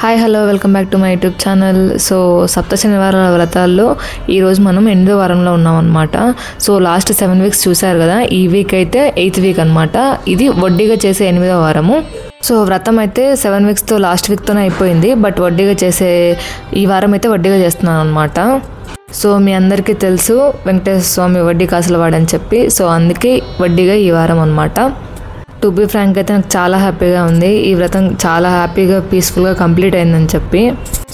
Hi hello welcome back to my YouTube channel. So సప్త శనివారాల వ్రతాల్లో ఈరోజు మనం 8వ వారంలో ఉన్నాం అనమాట. సో లాస్ట్ 7 వీక్స్ చూసారు కదా, ఈ వీక్ అయితే 8th వీక్ అనమాట. ఇది వడ్డీగా చేసే 8వ వారము. సో వ్రతం అయితే 7 వీక్స్తో లాస్ట్ వీక్తోనే అయిపోయింది, బట్ వడ్డీగా చేసే ఈ వారం అయితే వడ్డీగా చేస్తున్నాను అనమాట. సో మీ అందరికీ తెలుసు వెంకటేశ్వర స్వామి వడ్డీ కాసుల వాడని చెప్పి, సో అందుకే వడ్డీగా ఈ వారం అనమాట. టు బీ ఫ్రాంక్ అయితే నాకు చాలా హ్యాపీగా ఉంది. ఈ వ్రతం చాలా హ్యాపీగా పీస్ఫుల్గా కంప్లీట్ అయిందని చెప్పి.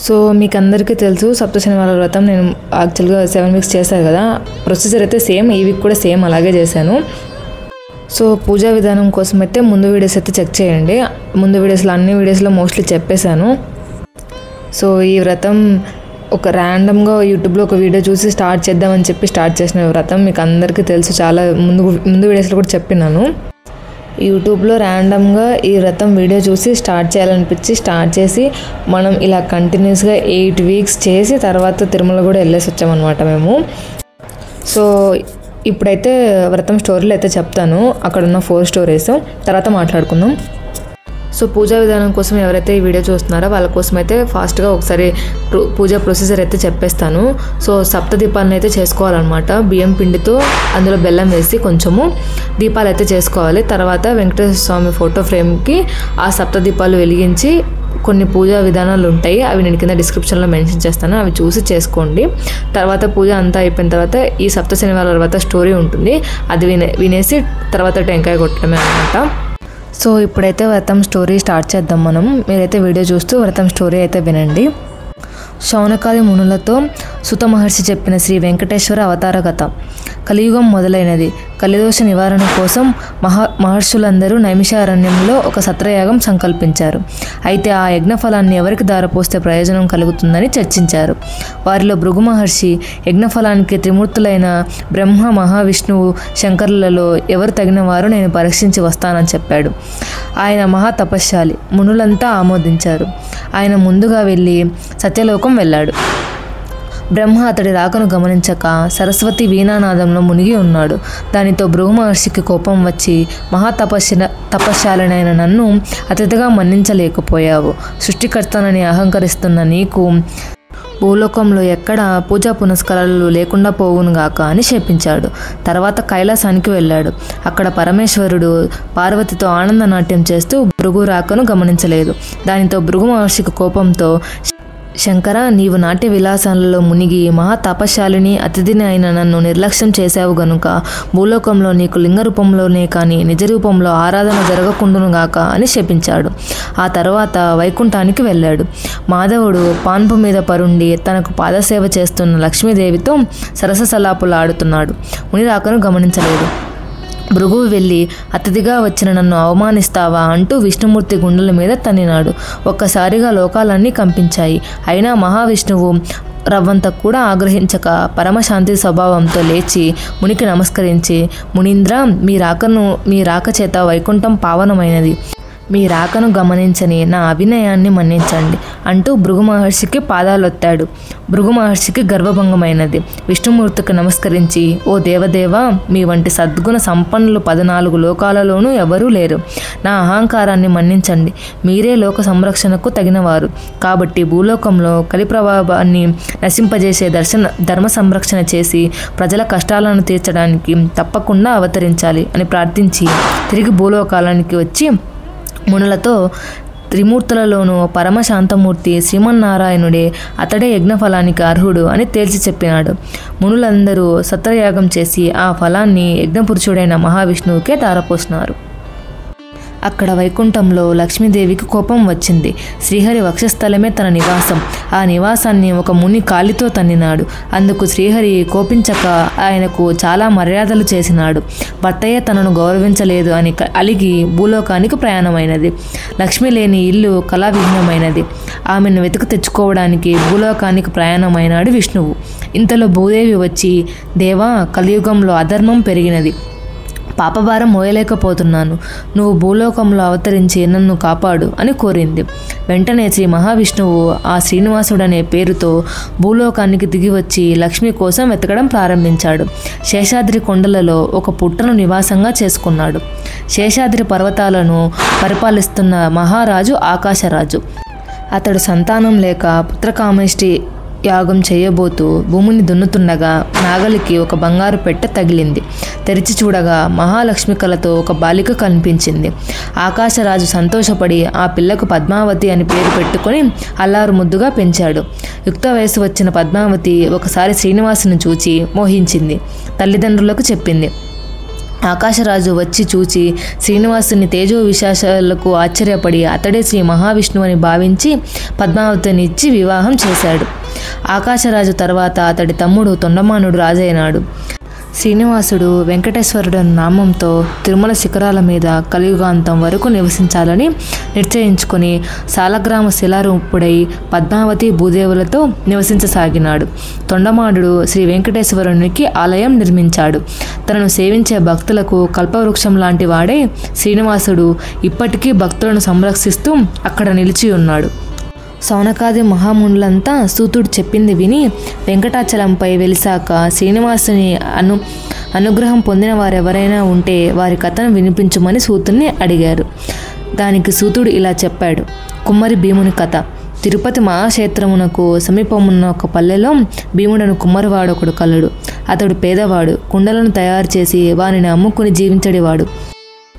సో మీకు అందరికీ తెలుసు సప్త శనివారాల వ్రతం నేను యాక్చువల్గా 7 వీక్స్ చేశాను కదా, ప్రొసీజర్ అయితే సేమ్, ఈ వీక్ కూడా సేమ్ అలాగే చేశాను. సో పూజా విధానం కోసం అయితే ముందు వీడియోస్ అయితే చెక్ చేయండి. ముందు వీడియోస్లో అన్ని వీడియోస్లో మోస్ట్లీ చెప్పేశాను. సో ఈ వ్రతం ఒక ర్యాండమ్గా యూట్యూబ్లో ఒక వీడియో చూసి స్టార్ట్ చేద్దామని చెప్పి స్టార్ట్ చేసిన వ్రతం మీకు అందరికీ తెలుసు, చాలా ముందు వీడియోస్లో కూడా చెప్పినాను. యూట్యూబ్లో ర్యాండమ్గా ఈ వ్రతం వీడియో చూసి స్టార్ట్ చేయాలనిపించి స్టార్ట్ చేసి మనం ఇలా కంటిన్యూస్గా 8 వీక్స్ చేసి తర్వాత తిరుమల కూడా వెళ్ళేసి వచ్చామన్నమాట మేము. సో ఇప్పుడైతే వ్రతం స్టోరీలు అయితే చెప్తాను, అక్కడ ఉన్న 4 స్టోరీస్ తర్వాత మాట్లాడుకుందాం. సో పూజా విధానం కోసం ఎవరైతే ఈ వీడియో చూస్తున్నారో వాళ్ళ కోసం అయితే ఫాస్ట్గా ఒకసారి పూజా ప్రొసీజర్ అయితే చెప్పేస్తాను. సో సప్త దీపాలను అయితే చేసుకోవాలన్నమాట. బియ్యం పిండితో అందులో బెల్లం వేసి కొంచెము దీపాలు అయితే చేసుకోవాలి. తర్వాత వెంకటేశ్వర స్వామి ఫోటో ఫ్రేమ్కి ఆ సప్త దీపాలు వెలిగించి కొన్ని పూజా విధానాలు ఉంటాయి, అవి నేను కింద డిస్క్రిప్షన్లో మెన్షన్ చేస్తాను, అవి చూసి చేసుకోండి. తర్వాత పూజ అంతా అయిపోయిన తర్వాత ఈ సప్త శనివారాల తర్వాత స్టోరీ ఉంటుంది, అది వినేసి తర్వాత టెంకాయ కొట్టడమే అనమాట. సో ఇప్పుడైతే వ్రతం స్టోరీ స్టార్ట్ చేద్దాం మనం. మీరైతే వీడియో చూస్తూ వ్రతం స్టోరీ అయితే వినండి. శౌనకాది మునులతో సుత మహర్షి చెప్పిన శ్రీ వెంకటేశ్వర అవతార కథ. కలియుగం మొదలైనది. కలిదోష నివారణ కోసం మహర్షులందరూ నైమిషారణ్యంలో ఒక సత్రయాగం సంకల్పించారు. అయితే ఆ యజ్ఞఫలాన్ని ఎవరికి దారపోస్తే ప్రయోజనం కలుగుతుందని చర్చించారు. వారిలో భృగు మహర్షి యజ్ఞఫలానికి త్రిమూర్తులైన బ్రహ్మ, మహావిష్ణువు, శంకరులలో ఎవరు తగిన వారు నేను పరీక్షించి వస్తానని చెప్పాడు. ఆయన మహా తపశ్శాలి. మునులంతా ఆమోదించారు. ఆయన ముందుగా వెళ్ళి సత్యలోకం వెళ్ళాడు. బ్రహ్మ అతడి రాకను గమనించక సరస్వతి వీణానాదంలో మునిగి ఉన్నాడు. దానితో భృగు మహర్షికి కోపం వచ్చి తపశ్శాలనైన నన్ను అతిథిగా మన్నించలేకపోయావు. సృష్టికర్తనని అహంకరిస్తున్న నీకు భూలోకంలో ఎక్కడ పూజా పునస్కారాలు లేకుండా పోవునుగాక అని శపించాడు. తర్వాత కైలాసానికి వెళ్ళాడు. అక్కడ పరమేశ్వరుడు పార్వతితో ఆనంద నాట్యం చేస్తూ భృగు రాకను గమనించలేదు. దానితో భృగు మహర్షికి కోపంతో, శంకర, నీవు నాట్య విలాసాలలో మునిగి మహా తపశాలిని అతిథిని అయిన నన్ను నిర్లక్ష్యం చేశావు గనుక భూలోకంలో నీకు లింగ రూపంలోనే కానీ నిజ రూపంలో ఆరాధన జరగకుండునుగాక అని శపించాడు. ఆ తర్వాత వైకుంఠానికి వెళ్ళాడు. మాధవుడు పాన్పు మీద పరుండి తనకు పాదసేవ చేస్తున్న లక్ష్మీదేవితో సరససలాపులు ఆడుతున్నాడు. ముని రాకను గమనించలేదు. భృగువు వెళ్ళి అతిథిగా వచ్చిన నన్ను అవమానిస్తావా అంటూ విష్ణుమూర్తి గుండెల మీద తన్నినాడు. ఒక్కసారిగా లోకాలన్నీ కంపించాయి. అయినా మహావిష్ణువు రవ్వంత కూడా ఆగ్రహించక పరమశాంతి స్వభావంతో లేచి మునికి నమస్కరించి, మునీంద్ర, మీ రాక చేత వైకుంఠం పావనమైనది. మీ రాకను గమనించని నా అభినయాన్ని మన్నించండి అంటూ భృగు మహర్షికి పాదాలొత్తాడు. భృగు మహర్షికి గర్వభంగమైనది. విష్ణుమూర్తికి నమస్కరించి, ఓ దేవదేవ, మీ వంటి సద్గుణ సంపన్నులు 14 లోకాలలోనూ ఎవరూ లేరు. నా అహంకారాన్ని మన్నించండి. మీరే లోక సంరక్షణకు తగినవారు కాబట్టి భూలోకంలో కలి ప్రభావాన్ని నశింపజేసే ధర్మ సంరక్షణ చేసి ప్రజల కష్టాలను తీర్చడానికి తప్పకుండా అవతరించాలి అని ప్రార్థించి తిరిగి భూలోకాలానికి వచ్చి మునులతో, త్రిమూర్తులలోనూ పరమశాంతమూర్తి శ్రీమన్నారాయణుడే, అతడే యజ్ఞఫలానికి అర్హుడు అని తేల్చి చెప్పినాడు. మునులందరూ సత్రయాగం చేసి ఆ ఫలాన్ని యజ్ఞపురుషుడైన మహావిష్ణువుకే ధారపోసినారు. అక్కడ వైకుంఠంలో లక్ష్మీదేవికి కోపం వచ్చింది. శ్రీహరి వక్షస్థలమే తన నివాసం. ఆ నివాసాన్ని ఒక ముని కాలితో తన్నినాడు. అందుకు శ్రీహరి కోపించక ఆయనకు చాలా మర్యాదలు చేసినాడు. భర్తయ్య తనను గౌరవించలేదు అని అలిగి భూలోకానికి ప్రయాణమైనది. లక్ష్మి లేని ఇల్లు కళావిహీనమైనది. ఆమెను వెతుకు తెచ్చుకోవడానికి భూలోకానికి ప్రయాణమైనాడు విష్ణువు. ఇంతలో భూదేవి వచ్చి, దేవా, కలియుగంలో అధర్మం పెరిగినది. పాపభారం మోయలేకపోతున్నాను. నువ్వు భూలోకంలో అవతరించి నన్ను కాపాడు అని కోరింది. వెంటనే శ్రీ మహావిష్ణువు ఆ శ్రీనివాసుడనే పేరుతో భూలోకానికి దిగివచ్చి లక్ష్మి కోసం వెతకడం ప్రారంభించాడు. శేషాద్రి కొండలలో ఒక పుట్టను నివాసంగా చేసుకున్నాడు. శేషాద్రి పర్వతాలను పరిపాలిస్తున్న మహారాజు ఆకాశరాజు. అతడు సంతానం లేక పుత్రకామేష్టి యాగం చేయబోతూ భూమిని దున్నుతుండగా నాగలికి ఒక బంగారు పెట్టె తగిలింది. తెరిచి చూడగా మహాలక్ష్మి కళతో ఒక బాలిక కనిపించింది. ఆకాశరాజు సంతోషపడి ఆ పిల్లకు పద్మావతి అని పేరు పెట్టుకొని అల్లారు ముద్దుగా పెంచాడు. యుక్త వయసు వచ్చిన పద్మావతి ఒకసారి శ్రీనివాసుని చూచి మోహించింది. తల్లిదండ్రులకు చెప్పింది. ఆకాశరాజు వచ్చి చూచి శ్రీనివాసుని తేజో విశేషాలకు ఆశ్చర్యపడి అతడే శ్రీ మహావిష్ణువు అని భావించి పద్మావతిని ఇచ్చి వివాహం చేశాడు. ఆకాశరాజు తర్వాత అతడి తమ్ముడు తొండమానుడు రాజైనాడు. శ్రీనివాసుడు వెంకటేశ్వరుడు నామంతో తిరుమల శిఖరాల మీద కలియుగాంతం వరకు నివసించాలని నిశ్చయించుకుని సాలగ్రామ శిలారూపుడై పద్మావతి భూదేవులతో నివసించసాగినాడు. తొండమానుడు శ్రీ వెంకటేశ్వరునికి ఆలయం నిర్మించాడు. తనను సేవించే భక్తులకు కల్పవృక్షం లాంటి వాడే శ్రీనివాసుడు ఇప్పటికీ భక్తులను సంరక్షిస్తూ అక్కడ నిలిచి ఉన్నాడు. సౌనకాది మహామునులంతా సూతుడు చెప్పింది విని వెంకటాచలంపై వెలిసాక శ్రీనివాసుని అనుగ్రహం పొందిన వారెవరైనా ఉంటే వారి కథను వినిపించమని సూతుడిని అడిగారు. దానికి సూతుడు ఇలా చెప్పాడు. కుమ్మరి భీముని కథ. తిరుపతి మహాక్షేత్రమునకు సమీపమున్న ఒక పల్లెలో భీముడను కుమ్మరివాడొకడు కలడు. అతడు పేదవాడు. కుండలను తయారు చేసి వానిని అమ్ముకుని జీవించడివాడు.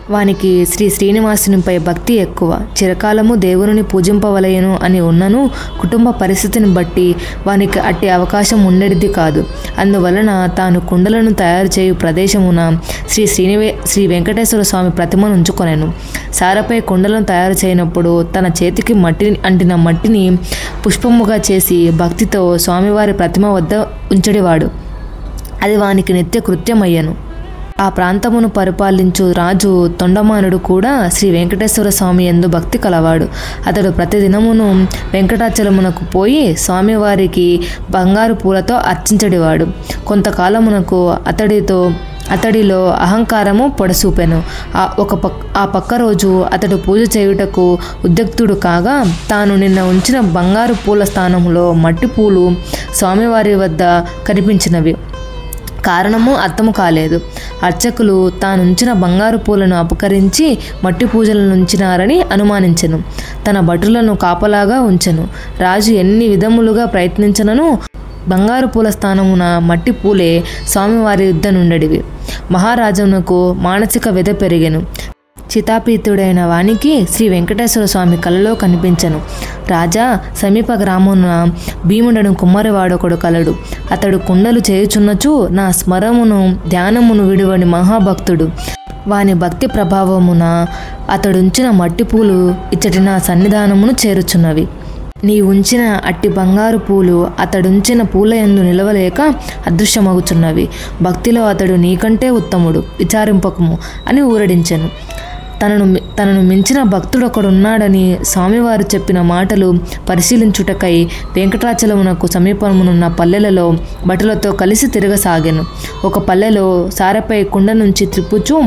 వానికి శ్రీనివాసునిపై భక్తి ఎక్కువ. చిరకాలము దేవుని పూజింపవలయను అని ఉన్నను కుటుంబ పరిస్థితిని బట్టి వానికి అట్టి అవకాశం ఉండేది కాదు. అందువలన తాను కుండలను తయారు చేయు ప్రదేశమున శ్రీ వెంకటేశ్వర స్వామి ప్రతిమను ఉంచుకొనెను. సారపై కుండలను తయారు చేయనప్పుడు తన చేతికి అంటిన మట్టిని పుష్పముగా చేసి భక్తితో స్వామివారి ప్రతిమ వద్ద ఉంచడివాడు. అది వానికి నిత్య కృత్యమయ్యను. ఆ ప్రాంతమును పరిపాలించు రాజు తొండమానుడు కూడా శ్రీ వెంకటేశ్వర స్వామి యందు భక్తి కలవాడు. అతడు ప్రతిదినమును వెంకటాచలమునకు పోయి స్వామివారికి బంగారు పూలతో అర్చించడివాడు. కొంతకాలమునకు అతడిలో అహంకారము పొడసూపెను. ఆ పక్క రోజు అతడు పూజ చేయుటకు ఉద్యుక్తుడు కాగా తాను నిన్న ఉంచిన బంగారు పూల స్థానంలో మట్టి పూలు స్వామివారి వద్ద కనిపించినవి. కారణము అర్థము కాలేదు. అర్చకులు తానుంచిన బంగారు పూలను అపకరించి మట్టి పూజలను ఉంచినారని అనుమానించెను. తన భటులను కాపలాగా ఉంచెను. రాజు ఎన్ని విధములుగా ప్రయత్నించనను బంగారు పూల స్థానమున మట్టి పూలే స్వామివారి యుద్ధ నుండడివి. మహారాజునకు మానసిక వ్యధ పెరిగెను. చితాపీతుడైన వానికి శ్రీ వెంకటేశ్వర స్వామి కలలో కనిపించెను. రాజా, సమీప గ్రామమున భీముడను కుమ్మరివాడొకడు కలడు. అతడు కుండలు చేయుచున్నచు నా స్మరమును ధ్యానమును విడువని మహాభక్తుడు. వాని భక్తి ప్రభావమున అతడుంచిన మట్టి పూలు ఇచ్చటి నా సన్నిధానమును చేరుచున్నవి. నీ ఉంచిన అట్టి బంగారు పూలు అతడుంచిన పూలయందు నిలవలేక అదృశ్యమగుచున్నవి. భక్తిలో అతడు నీకంటే ఉత్తముడు, విచారింపకము అని ఊరడించెను. తనను మించిన భక్తుడొకడున్నాడని స్వామివారు చెప్పిన మాటలు పరిశీలించుటకై వెంకటాచలమునకు సమీపమునున్న పల్లెలలో భటులతో కలిసి తిరగసాగాను. ఒక పల్లెలో సారెపై కుండ నుంచి త్రిప్పుచూ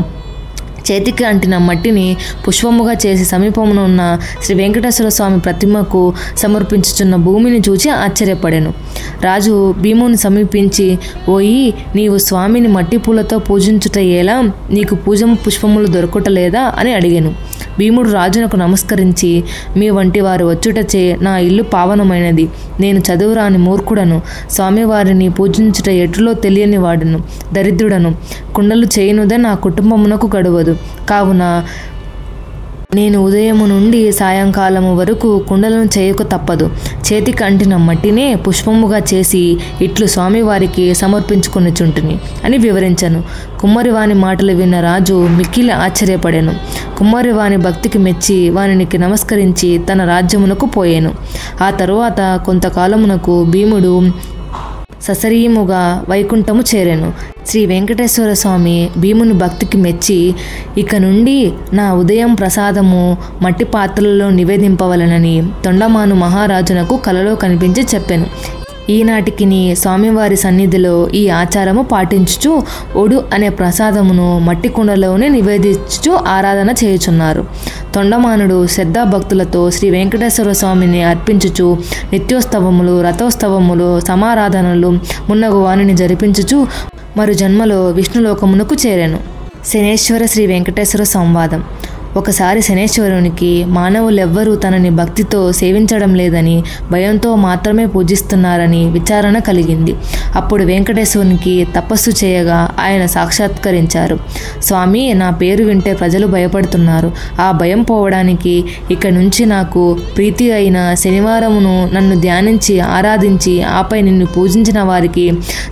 చేతికి అంటిన మట్టిని పుష్పముగా చేసి సమీపమున ఉన్న శ్రీ వెంకటేశ్వర స్వామి ప్రతిమకు సమర్పించుచున్న భూమిని చూచి ఆశ్చర్యపడెను. రాజు భీముని సమీపించి, ఓయి, నీవు స్వామిని మట్టి పూలతో పూజించుట ఎలా? నీకు పుష్పములు దొరకటలేదా అని అడిగాను. భీముడు రాజునకు నమస్కరించి, మీ వంటి వారు వచ్చుటచే నా ఇల్లు పావనమైనది. నేను చదువురాని మూర్ఖుడను. స్వామివారిని పూజించుట ఎటులో తెలియని వాడును, దరిద్రుడను. కుండలు చేయనుదే నా కుటుంబమునకు గడువదు. కావున నేను ఉదయము నుండి సాయంకాలము వరకు కుండలను చేయక తప్పదు. చేతికి అంటిన మట్టినే పుష్పముగా చేసి ఇట్లు స్వామివారికి సమర్పించుకొనిచుంటిని అని వివరించను. కుమ్మరివాని మాటలు విన్న రాజు మిక్కిలి ఆశ్చర్యపడెను. కుమ్మరివాని భక్తికి మెచ్చి వానికి నమస్కరించి తన రాజ్యమునకు పోయెను. ఆ తరువాత కొంతకాలమునకు భీముడు ససరీయముగా వైకుంఠము చేరెను. శ్రీ వెంకటేశ్వర స్వామి భీముని భక్తికి మెచ్చి, ఇక నుండి నా ఉదయం ప్రసాదము మట్టి పాత్రలలో నివేదింపవలనని తొండమాను మహారాజునకు కలలో కనిపించి చెప్పెను. ఈనాటికి స్వామివారి సన్నిధిలో ఈ ఆచారము పాటించుచు ఒడు అనే ప్రసాదమును మట్టి కుండలోనే నివేదించుచు ఆరాధన చేయుచున్నారు. తొండమానుడు శ్రద్ధాభక్తులతో శ్రీ వెంకటేశ్వర స్వామిని అర్పించుచు నిత్యోత్సవములు, రథోత్సవములు, సమారాధనలు మున్నగు వానిని జరిపించుచు మరు జన్మలో విష్ణులోకమునకు చేరెను. శనేశ్వర శ్రీ వెంకటేశ్వర సంవాదం. ఒకసారి శనేశ్వరునికి మానవులెవ్వరూ తనని భక్తితో సేవించడం లేదని, భయంతో మాత్రమే పూజిస్తున్నారని విచారణ కలిగింది. అప్పుడు వెంకటేశ్వరునికి తపస్సు చేయగా ఆయన సాక్షాత్కరించారు. స్వామి, నా పేరు వింటే ప్రజలు భయపడుతున్నారు. ఆ భయం పోవడానికి ఇక నుంచి నాకు ప్రీతి అయిన శనివారమును నన్ను ధ్యానించి ఆరాధించి ఆపై నిన్ను పూజించిన వారికి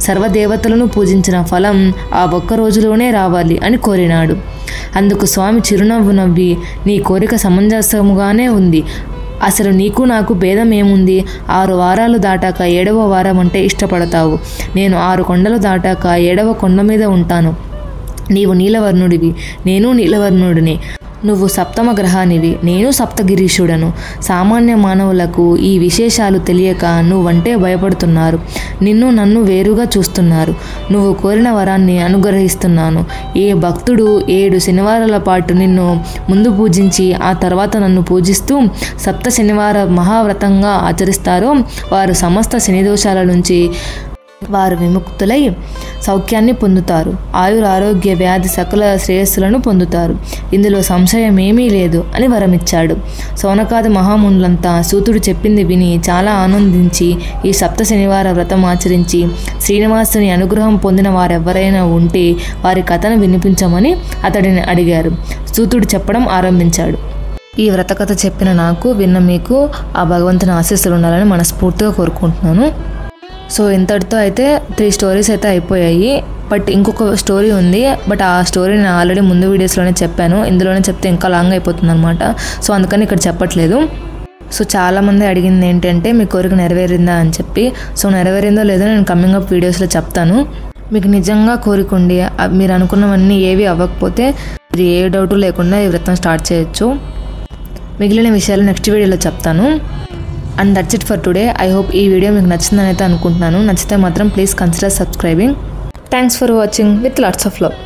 సర్వదేవతలను పూజించిన ఫలం ఆ ఒక్క రోజులోనే రావాలి అని కోరినాడు. అందుకు స్వామి చిరునవ్వు నవ్వి, నీ కోరిక సమంజసముగానే ఉంది. అసలు నీకు నాకు భేదం ఏముంది? 6 వారాలు దాటాక 7వ వారం అంటే ఇష్టపడతావు. నేను 6 కొండలు దాటాక 7వ కొండ మీద ఉంటాను. నీవు నీలవర్ణుడివి, నేను నీలవర్ణుడిని. నువ్వు సప్తమ గ్రహానివి, నేను సప్తగిరీషుడను. సామాన్య మానవులకు ఈ విశేషాలు తెలియక నువ్వంటే భయపడుతున్నారు. నిన్ను నన్ను వేరుగా చూస్తున్నారు. నువ్వు కోరిన వరాన్ని అనుగ్రహిస్తున్నాను. ఏ భక్తుడు 7 శనివారాల పాటు నిన్ను ముందు పూజించి ఆ తర్వాత నన్ను పూజిస్తూ సప్త శనివార మహావ్రతంగా ఆచరిస్తారో వారు సమస్త శనిదోషాల నుంచి వారు విముక్తులై సౌఖ్యాన్ని పొందుతారు. ఆయురారోగ్య వ్యాధి సకల శ్రేయస్సులను పొందుతారు. ఇందులో సంశయం ఏమీ లేదు అని వరమిచ్చాడు. సౌనకాది మహామునులంతా సూతుడు చెప్పింది విని చాలా ఆనందించి ఈ సప్త శనివార వ్రతం ఆచరించి శ్రీనివాసుని అనుగ్రహం పొందిన వారెవరైనా ఉంటే వారి కథను వినిపించమని అతడిని అడిగారు. సూతుడు చెప్పడం ఆరంభించాడు. ఈ వ్రతకథ చెప్పిన నాకు, విన్న మీకు ఆ భగవంతుని ఆశీస్సులు ఉండాలని మనస్ఫూర్తిగా కోరుకుంటున్నాను. సో ఇంతటితో అయితే 3 స్టోరీస్ అయితే అయిపోయాయి. బట్ ఇంకొక స్టోరీ ఉంది. బట్ ఆ స్టోరీ నేను ఆల్రెడీ ముందు వీడియోస్లోనే చెప్పాను. ఇందులోనే చెప్తే ఇంకా లాంగ్ అయిపోతుంది అనమాట. సో అందుకని ఇక్కడ చెప్పట్లేదు. సో చాలామంది అడిగింది ఏంటంటే మీ కోరిక నెరవేరిందా అని చెప్పి. సో నెరవేరిందో లేదో నేను కమింగ్ అప్ వీడియోస్లో చెప్తాను. మీకు నిజంగా కోరికండి, మీరు అనుకున్నవన్నీ ఏవి అవ్వకపోతే మీరు ఏ డౌట్ లేకుండా ఈ వ్రతం స్టార్ట్ చేయొచ్చు. మిగిలిన విషయాలు నెక్స్ట్ వీడియోలో చెప్తాను. And that's it for today. I hope ఈ వీడియో మీకు నచ్చిందని అయితే అనుకుంటున్నాను. నచ్చితే మాత్రం please consider subscribing. Thanks for watching with lots of love.